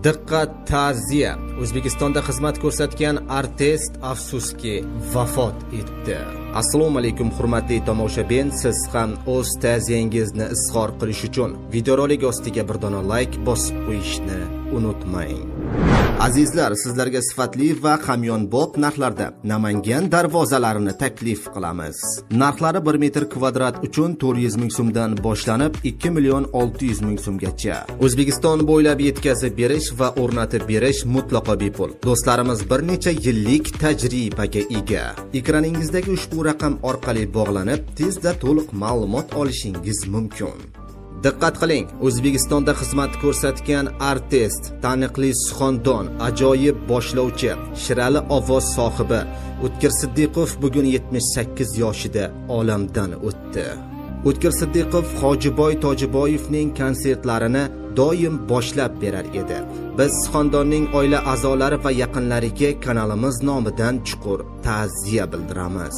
Diqqat, ta'ziya. O'zbekistonda xizmat ko'rsatgan artist afsuski vafot etdi. Assalomu alaykum hurmatli tomoshabin, siz ham o'z ta'ziyangizni izhor qilish uchun videorolik ostiga bir dona like bosib qo'yishni unutmang. Azizlar, sizlarga sifatli va hamyonbop narxlarda Namangan darvozalarini taklif qilamiz. Narxlari 1 metr kvadrat uchun 400 ming so'mdan boshlanib 2 million 600 ming so'mgacha. O'zbekiston bo'ylab yetkazib berish va o'rnatib berish mutlaqo bepul. Do'stlarimiz bir necha yillik tajribaga ega. Ekraningizdagi ushbu raqam orqali bog'lanib, tezda to'liq ma'lumot olishingiz mumkin. Diqqat qiling, O'zbekistonda xizmat ko'rsatgan artist, taniqli suxandon, ajoyib boshlovchi, shirali ovoz sohibi O'tkir Siddiqov bugun 78 yoshida olamdan o'tdi. O'tkir Siddiqov Hojiboy Tojiboyevning konsertlarini doim boshlab berar edi. Biz suxandonning oila a'zolari va yaqinlariga kanalimiz nomidan chuqur ta'ziya bildiramiz.